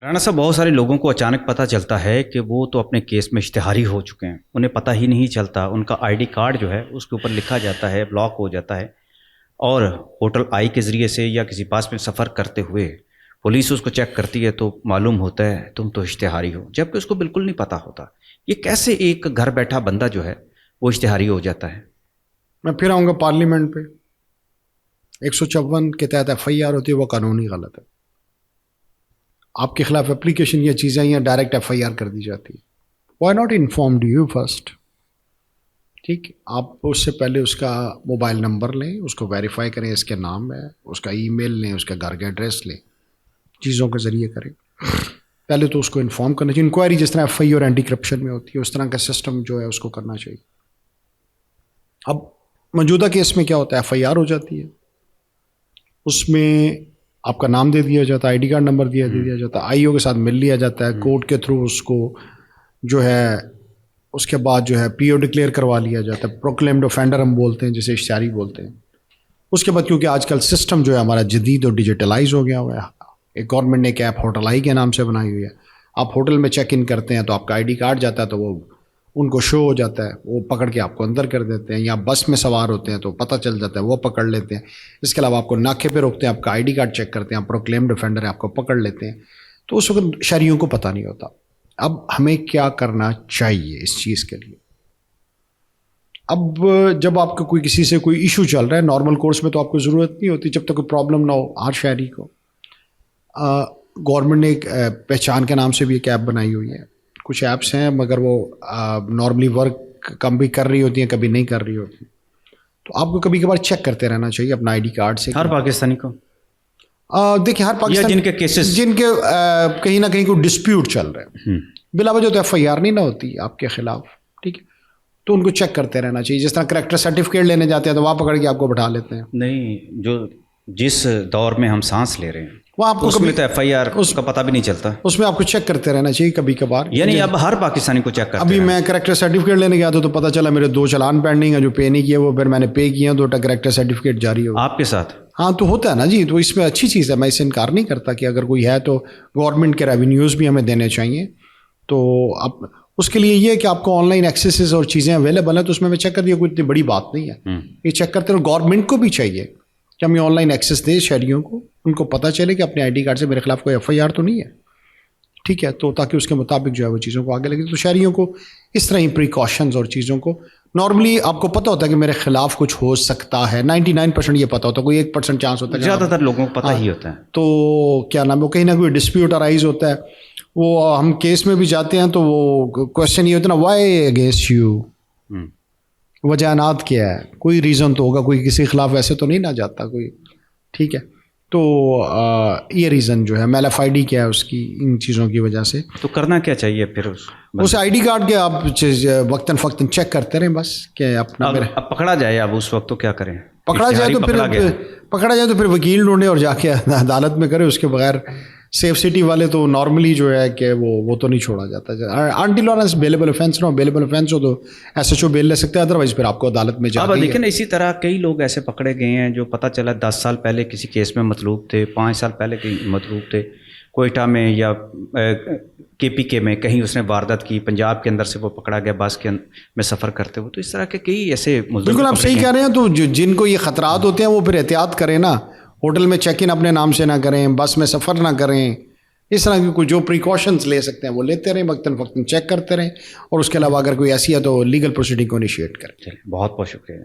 رانا صاحب، بہت سارے لوگوں کو اچانک پتہ چلتا ہے کہ وہ تو اپنے کیس میں اشتہاری ہو چکے ہیں، انہیں پتہ ہی نہیں چلتا، ان کا آئی ڈی کارڈ جو ہے اس کے اوپر لکھا جاتا ہے بلاک ہو جاتا ہے، اور ہوٹل آئی کے ذریعے سے یا کسی پاس میں سفر کرتے ہوئے پولیس اس کو چیک کرتی ہے تو معلوم ہوتا ہے تم تو اشتہاری ہو، جبکہ اس کو بالکل نہیں پتہ ہوتا۔ یہ کیسے ایک گھر بیٹھا بندہ جو ہے وہ اشتہاری ہو جاتا ہے؟ میں پھر آؤں گا پارلیمنٹ پہ 154 کے تحت ایف آئی آر ہوتی ہے، وہ قانونی غلط ہے۔ آپ کے خلاف اپلیکیشن یا چیزیں یا ڈائریکٹ ایف آئی آر کر دی جاتی ہے۔ Why not informed you first? ٹھیک، آپ اس سے پہلے اس کا موبائل نمبر لیں، اس کو ویریفائی کریں، اس کے نام ہے، اس کا ای میل لیں، اس کا گھر کا ایڈریس لیں، چیزوں کے ذریعے کریں۔ پہلے تو اس کو انفارم کرنا چاہیے، انکوائری جس طرح ایف آئی اور اینٹی کرپشن میں ہوتی ہے اس طرح کا سسٹم جو ہے اس کو کرنا چاہیے۔ اب موجودہ کیس میں کیا ہوتا ہے، ایف آئی آر ہو جاتی ہے، اس میں آپ کا نام دے دیا جاتا ہے، آئی ڈی کارڈ نمبر دیا جاتا ہے، آئی او کے ساتھ مل لیا جاتا ہے، کورٹ کے تھرو اس کو جو ہے اس کے بعد جو ہے پی او ڈکلیئر کروا لیا جاتا ہے، پروکلیمڈ آفینڈر ہم بولتے ہیں، جسے اشتہاری بولتے ہیں۔ اس کے بعد کیونکہ آج کل سسٹم جو ہے ہمارا جدید اور ڈیجیٹلائز ہو گیا ہوا ہے، ایک گورنمنٹ نے ایک ایپ ہوٹل آئی کے نام سے بنائی ہوئی ہے، آپ ہوٹل میں چیک ان کرتے ہیں تو آپ کا آئی ڈی کارڈ جاتا ہے تو وہ ان کو شو ہو جاتا ہے، وہ پکڑ کے آپ کو اندر کر دیتے ہیں، یا بس میں سوار ہوتے ہیں تو پتہ چل جاتا ہے، وہ پکڑ لیتے ہیں۔ اس کے علاوہ آپ کو ناکے پہ روکتے ہیں، آپ کا آئی ڈی کارڈ چیک کرتے ہیں، آپ پروکلیمڈ افینڈر ہے، آپ کو پکڑ لیتے ہیں، تو اس وقت شہریوں کو پتہ نہیں ہوتا۔ اب ہمیں کیا کرنا چاہیے اس چیز کے لیے؟ اب جب آپ کا کوئی کسی سے کوئی ایشو چل رہا ہے نارمل کورس میں تو آپ کو ضرورت نہیں ہوتی، جب تک کوئی پرابلم نہ ہو ہر شہری کو۔ گورنمنٹ نے ایک پہچان کے نام سے بھی ایک ایپ بنائی ہوئی ہے، کچھ ایپس ہیں مگر وہ نارملی ورک کم بھی کر رہی ہوتی ہیں، کبھی نہیں کر رہی ہوتی، تو آپ کو کبھی کبھار چیک کرتے رہنا چاہیے اپنا آئی ڈی کارڈ سے۔ ہر پاکستانی کو دیکھیں، ہر پاکستان جن کے کیسز جن کے کہیں نہ کہیں کوئی ڈسپیوٹ چل رہا ہے، بلا وجہ تو ایف آئی آر نہیں نہ ہوتی آپ کے خلاف، ٹھیک ہے، تو ان کو چیک کرتے رہنا چاہیے۔ جس طرح کریکٹر سرٹیفکیٹ لینے جاتے ہیں تو وہاں پکڑ کے آپ کو بٹھا لیتے ہیں۔ نہیں، جو جس دور میں ہم سانس لے رہے ہیں وہ آپ کو اس میں تو ایف آئی آر کا پتہ بھی نہیں چلتا، اس میں آپ کو چیک کرتے رہنا چاہیے کبھی کبھار۔ یعنی اب ہر پاکستانی کو چیک کرتے ابھی میں کریکٹر سرٹیفکیٹ لینے گیا تھا تو پتہ چلا میرے 2 چالان پینڈنگ ہیں جو پے نہیں کیے، وہ پھر میں نے پے کیے ہیں، 2 کریکٹر سرٹیفکیٹ جاری ہو۔ آپ کے ساتھ؟ ہاں، تو ہوتا ہے نا جی، تو اس میں اچھی چیز ہے، میں اسے انکار نہیں کرتا کہ اگر کوئی ہے تو گورنمنٹ کے ریونیوز بھی ہمیں دینے چاہیے۔ تو اب اس کے لیے یہ ہے کہ آپ کو آن لائن ایکسیسز اور چیزیں اویلیبل ہیں تو اس میں چیک کر دیا، کوئی اتنی بڑی بات نہیں ہے، یہ چیک کرتے رہو۔ گورنمنٹ کو بھی چاہیے کہ ہمیں آن لائن ایکسیس دے شہریوں کو، ان کو پتہ چلے کہ اپنے آئی ڈی کارڈ سے میرے خلاف کوئی ایف آئی آر تو نہیں ہے، ٹھیک ہے، تو تاکہ اس کے مطابق جو ہے وہ چیزوں کو آگے لگے۔ تو شہریوں کو اس طرح ہی پریکاشنز اور چیزوں کو نارملی آپ کو پتہ ہوتا ہے کہ میرے خلاف کچھ ہو سکتا ہے، 99% یہ پتہ ہوتا ہے، کوئی 1% چانس ہوتا ہے، زیادہ تر لوگوں کو پتہ ہی ہوتا ہے۔ تو کیا نام ہے، وہ کہیں نہ کوئی ڈسپیوٹ ارائز ہوتا ہے، وہ ہم کیس میں بھی جاتے ہیں تو وہ کوشچن یہ ہوتا ہے نا، وائی اگینسٹ یو، وجہانات کیا ہے، کوئی ریزن تو ہوگا، کوئی کسی کے خلاف ویسے تو نہیں نہ جاتا کوئی، ٹھیک ہے، تو یہ ریزن جو ہے میل ایف آئی ڈی کیا ہے اس کی، ان چیزوں کی وجہ سے۔ تو کرنا کیا چاہیے پھر اس آئی ڈی کارڈ کے آپ وقتاً فوقتاً چیک کرتے رہیں بس، کہ اپنا اب پکڑا جائے اب اس وقت تو کیا کریں؟ پکڑا جائے تو پھر وکیل ڈھونڈے اور جا کے عدالت میں کرے، اس کے بغیر سیف سٹی والے تو نارملی جو ہے کہ وہ تو نہیں چھوڑا جاتا، انٹل اور بیلیبل اوفینس نہ ہو، بیلیبل اوفینس ہو تو ایس ایچ او بیل لے سکتے ہیں، ادروائز پھر آپ کو عدالت میں اب لیکن اسی طرح کئی لوگ ایسے پکڑے گئے ہیں جو پتہ چلا 10 سال پہلے کسی کیس میں مطلوب تھے، 5 سال پہلے کہیں مطلوب تھے، کوئٹہ میں یا کے پی کے میں کہیں اس نے واردات کی، پنجاب کے اندر سے وہ پکڑا گیا بس کے میں سفر کرتے ہوئے، تو اس طرح کے کئی ایسے بالکل آپ صحیح کہہ رہے ہیں۔ تو جن کو یہ خطرات ہوتے ہیں وہ پھر احتیاط کریں نا، ہوٹل میں چیک ان اپنے نام سے نہ کریں، بس میں سفر نہ کریں، اس طرح کی کوئی جو پریکاشنز لے سکتے ہیں وہ لیتے رہیں، وقتاً فوقتاً چیک کرتے رہیں، اور اس کے علاوہ اگر کوئی ایسی ہے تو لیگل پروسیڈنگ کو انیشیٹ کریں۔ بہت بہت شکریہ۔